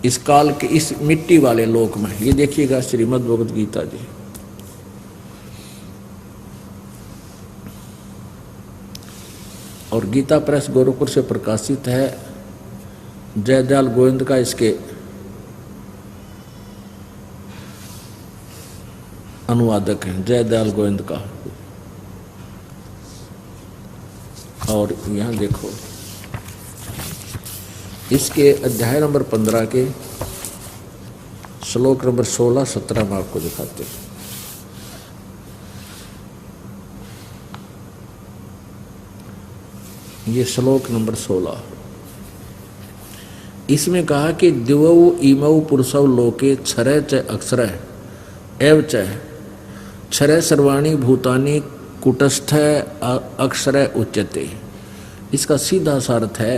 इस काल के इस मिट्टी वाले लोक में। ये देखिएगा श्रीमद् भगवद गीता जी। और गीता प्रेस गोरखपुर से प्रकाशित है। जयदयाल गोविंद का इसके अनुवादक हैं, जयदयाल गोविंद का। और यहाँ देखो इसके अध्याय नंबर 15 के श्लोक नंबर 16-17 में आपको दिखाते हैं। ये श्लोक नंबर 16, इसमें कहा कि दिवौ इमौ पुरुषौ लोके क्षरय च अक्षरय एव च क्षरय सर्वाणि भूतानि कुटस्थ अक्षरय उच्यते। इसका सीधा सा अर्थ है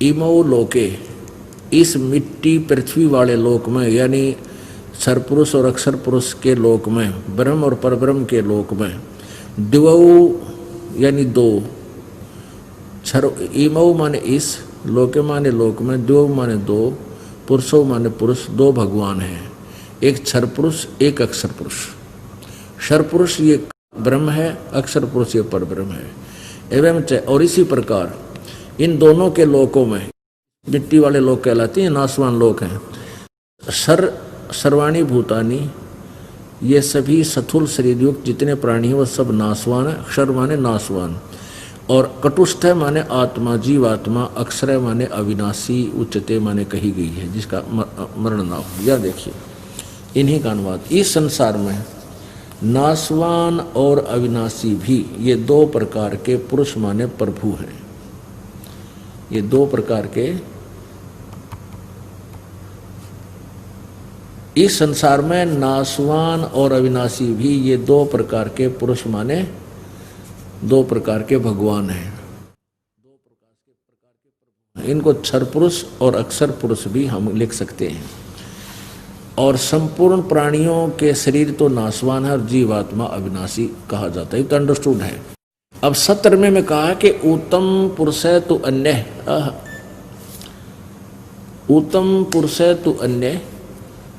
इमौ लोके, इस मिट्टी पृथ्वी वाले लोक में, यानी सरपुरुष और अक्षर पुरुष के लोक में, ब्रह्म और परब्रह्म के लोक में, दिवौ यानी दो, इमौ माने इस, लोके माने लोक में, दिवौ माने दो, पुरुषों माने पुरुष, दो भगवान हैं, एक क्षर पुरुष एक अक्षर पुरुष। क्षर पुरुष ये ब्रह्म है, अक्षर पुरुष ये परब्रह्म है। एवं और इसी प्रकार इन दोनों के लोकों में, मिट्टी वाले लोक कहलाते हैं, नासवान लोक हैं। सर्वाणी भूतानी, ये सभी स्थूल शरीर युक्त जितने प्राणी हैं वो सब नासवान है। अक्षर माने नासवान, और कटुस्थ माने आत्मा, जीवात्मा, अक्षर माने अविनाशी, उच्चते माने कही गई है, जिसका मरण ना हो। यह देखिए इन्हीं का अनुवाद। इस संसार में नासवान और अविनाशी भी ये दो प्रकार के पुरुष माने प्रभु हैं। ये दो प्रकार के इस संसार में नासवान और अविनाशी भी ये दो प्रकार के पुरुष माने दो प्रकार के भगवान हैं। इनको क्षर पुरुष और अक्षर पुरुष भी हम लिख सकते हैं। और संपूर्ण प्राणियों के शरीर तो नासवान है और जीवात्मा अविनाशी कहा जाता है। तो अंडरस्टूड है। अब 17वें में कहा कि उत्तम पुरुष तो अन्य, उत्तम पुरुष तो अन्य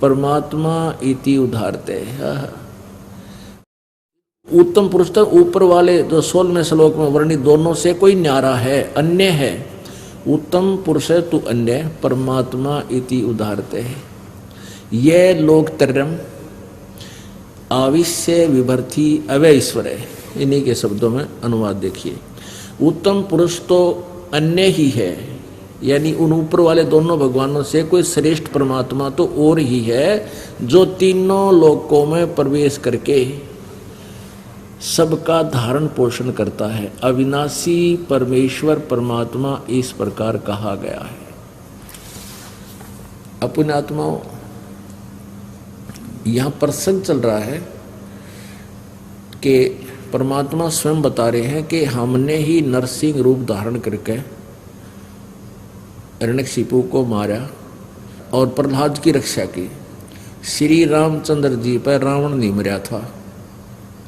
परमात्मा इति उदाहरते। उत्तम पुरुष तो ऊपर वाले जो 16वें श्लोक में वर्णित दोनों से कोई न्यारा है, अन्य है। उत्तम पुरुष तो अन्य परमात्मा इति उदाहरते है। ये लोकत्रयम् आविश्य विभर्ति अव्यय ईश्वर है। इन्हीं के शब्दों में अनुवाद देखिए। उत्तम पुरुष तो अन्य ही है, यानी उन ऊपर वाले दोनों भगवानों से कोई श्रेष्ठ परमात्मा तो और ही है, जो तीनों लोकों में प्रवेश करके सबका धारण पोषण करता है। अविनाशी परमेश्वर परमात्मा इस प्रकार कहा गया है। अपने आत्माओं, यहाँ प्रसंग चल रहा है कि परमात्मा स्वयं बता रहे हैं कि हमने ही नरसिंह रूप धारण करके हिरण्यकशिपु को मारा और प्रहलाद की रक्षा की। श्री रामचंद्र जी पर रावण निमरा था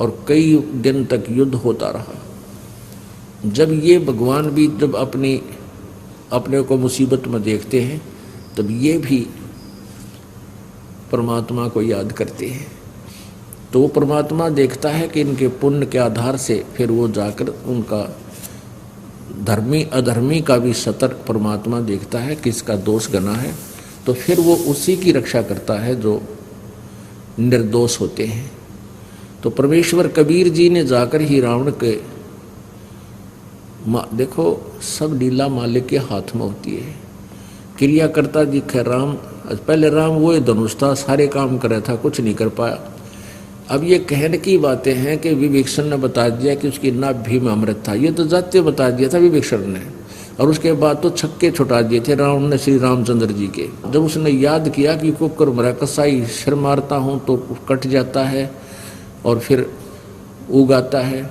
और कई दिन तक युद्ध होता रहा। जब ये भगवान भी जब अपने को मुसीबत में देखते हैं, तब ये भी परमात्मा को याद करते हैं। तो वो परमात्मा देखता है कि इनके पुण्य के आधार से फिर वो जाकर उनका धर्मी अधर्मी का भी सतर्क परमात्मा देखता है कि इसका दोष गना है, तो फिर वो उसी की रक्षा करता है जो निर्दोष होते हैं। तो परमेश्वर कबीर जी ने जाकर ही रावण के देखो सब लीला मालिक के हाथ में होती है। क्रिया करता दिखे राम, पहले राम वो धनुष था, सारे काम कर रहा था, कुछ नहीं कर पाया। अब ये कहने की बातें हैं कि विभीषण ने बता दिया कि उसकी नाभि में अमृत था, ये तो जाते बता दिया था विभीषण ने, और उसके बाद तो छक्के छुटा दिए थे रावण ने श्री रामचंद्र जी के। जब उसने याद किया कि कुकर मरा कसाई, सिर मारता हूँ तो कट जाता है और फिर उगाता है,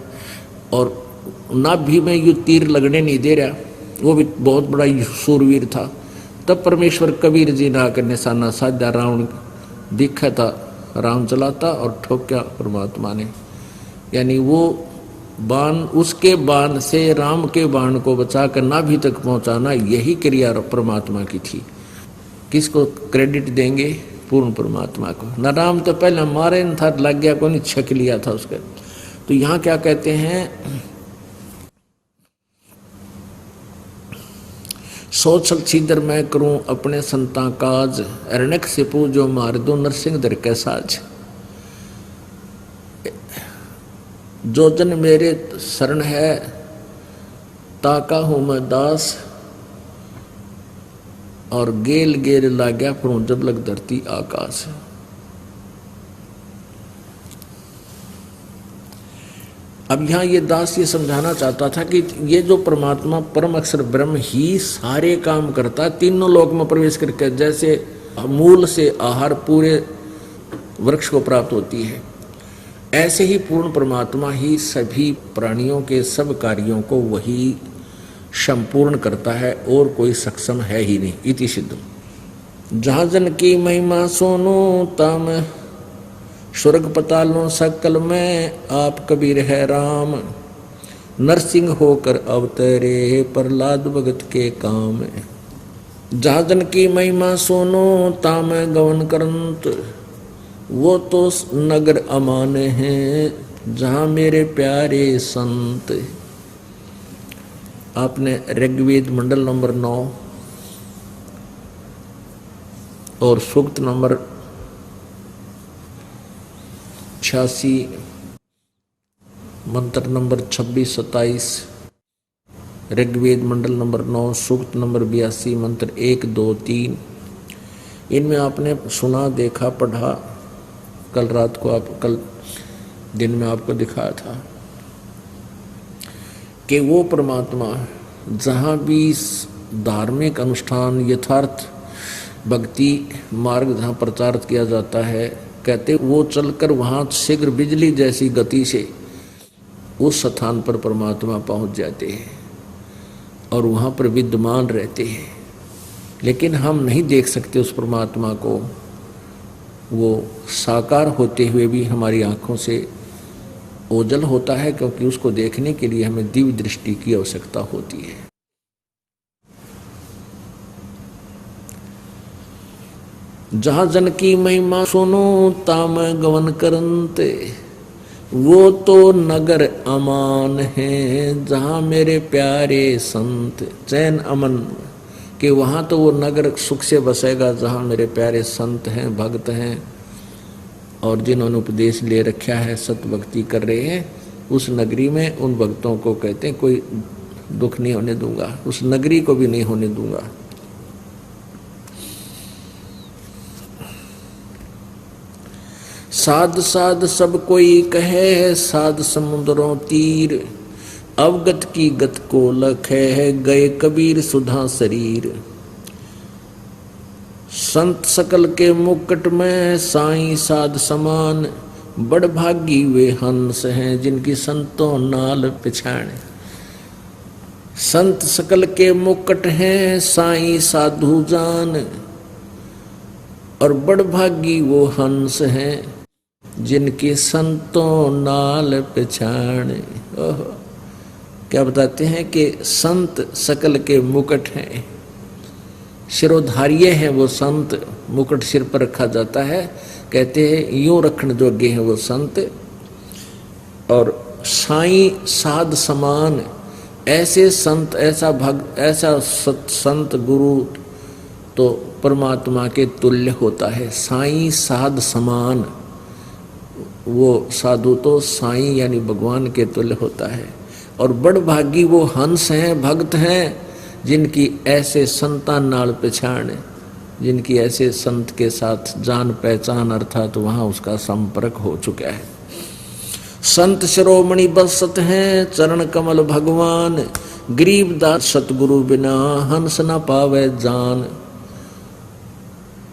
और नाभि में ये तीर लगने नहीं दे रहा, वो भी बहुत बड़ा सूरवीर था। तब परमेश्वर कबीर जी ने आकर निशाना साधा, रावण दिखा था, राम चलाता और ठोक्या परमात्मा ने। यानी वो बाण, उसके बाण से राम के बाण को बचाकर नाभि तक पहुंचाना, यही क्रिया परमात्मा की थी। किसको क्रेडिट देंगे? पूर्ण परमात्मा को। न राम तो पहले मारे न था, लग गया को नहीं, छक लिया था उसके। तो यहाँ क्या कहते हैं, सोच छिदर मैं करूं अपने संता काज, अरण्यक से पूजो मार दो नरसिंह दर के साज। जो जन मेरे शरण है, ताका हूं मैं दास, और गेल गेर लाग्या परूं जब लग धरती आकाश। अब यहाँ ये दास ये समझाना चाहता था कि ये जो परमात्मा परम अक्षर ब्रह्म ही सारे काम करता है, तीनों लोक में प्रवेश करके, जैसे मूल से आहार पूरे वृक्ष को प्राप्त होती है, ऐसे ही पूर्ण परमात्मा ही सभी प्राणियों के सब कार्यों को वही संपूर्ण करता है, और कोई सक्षम है ही नहीं। इति सिद्ध। जहाँ जन की महिमा सोनो ताम, स्वर्ग पतालों सकल में आप कबीर है राम। नरसिंह होकर अवतरे प्रहलाद भगत के काम। जहाँ जन की महिमा सोनो ताम गवन करंत, वो तो नगर अमान है जहाँ मेरे प्यारे संत। आपने ऋग्वेद मंडल नंबर 9 और सूक्त नंबर 86, मंत्र नंबर 26-27, ऋग्वेद मंडल नंबर 9 सूक्त नंबर 82 मंत्र 1, 2, 3, इनमें आपने सुना, देखा, पढ़ा। कल रात को कल दिन में आपको दिखाया था कि वो परमात्मा जहाँ भी धार्मिक अनुष्ठान यथार्थ भक्ति मार्ग जहाँ प्रचारित किया जाता है, कहते वो चलकर वहाँ शीघ्र बिजली जैसी गति से उस स्थान पर परमात्मा पहुँच जाते हैं और वहाँ पर विद्यमान रहते हैं। लेकिन हम नहीं देख सकते उस परमात्मा को, वो साकार होते हुए भी हमारी आँखों से ओझल होता है, क्योंकि उसको देखने के लिए हमें दिव्य दृष्टि की आवश्यकता होती है। जहाँ जन की महिमा सुनो ताम गवन करंते, वो तो नगर अमान है जहाँ मेरे प्यारे संत। चैन अमन कि वहाँ तो वो नगर सुख से बसेगा जहाँ मेरे प्यारे संत हैं, भक्त हैं, और जिन्होंने उपदेश ले रखा है, सत्य भक्ति कर रहे हैं, उस नगरी में उन भक्तों को कहते हैं कोई दुख नहीं होने दूंगा, उस नगरी को भी नहीं होने दूंगा। साध साध सब कोई कहे, साध समुद्रों तीर, अवगत की गत को लखे, गए कबीर सुधा शरीर। संत सकल के मुकुट में साईं साध समान, बड़ भागी वे हंस हैं जिनकी संतों नाल पिछाण। संत सकल के मुकुट हैं साईं साधु जान, और बड़ भागी वो हंस हैं जिनकी संतों नाल पिछाण। क्या बताते हैं कि संत सकल के मुकुट हैं, शिरोधार्य हैं वो संत, मुकुट सिर पर रखा जाता है, कहते हैं यूं रखने जोगे हैं वो संत। और साईं साध समान, ऐसे संत, ऐसा भक्त, ऐसा संत गुरु तो परमात्मा के तुल्य होता है। साईं साध समान, वो साधु तो साईं यानी भगवान के तुल्य होता है। और बड़ भागी वो हंस हैं, भक्त हैं, जिनकी ऐसे संतान नाल पहचान, जिनकी ऐसे संत के साथ जान पहचान, अर्थात तो वहाँ उसका संपर्क हो चुका है। संत शिरोमणि बसत हैं चरण कमल भगवान, गरीबदास सतगुरु बिना हंस न पावे जान।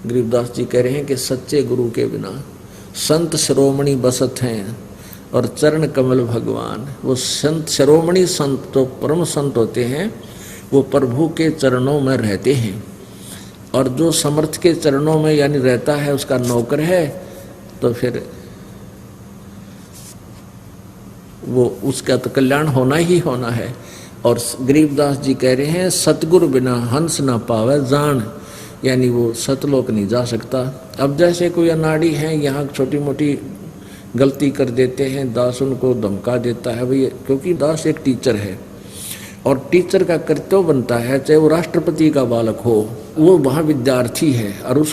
गरीबदास जी कह रहे हैं कि सच्चे गुरु के बिना संत शिरोमणि बसत हैं और चरण कमल भगवान। वो संत शिरोमणि संत तो परम संत होते हैं, वो प्रभु के चरणों में रहते हैं, और जो समर्थ के चरणों में यानी रहता है उसका नौकर है, तो फिर वो उसका तो कल्याण होना ही होना है। और गरीबदास जी कह रहे हैं सतगुरु बिना हंस ना पावे जान, यानी वो सतलोक नहीं जा सकता। अब जैसे कोई अनाड़ी है, यहाँ छोटी मोटी गलती कर देते हैं, दास उनको धमका देता है भाई, क्योंकि दास एक टीचर है और टीचर का कर्तव्य बनता है, चाहे वो राष्ट्रपति का बालक हो, वो वहाँ विद्यार्थी है और उस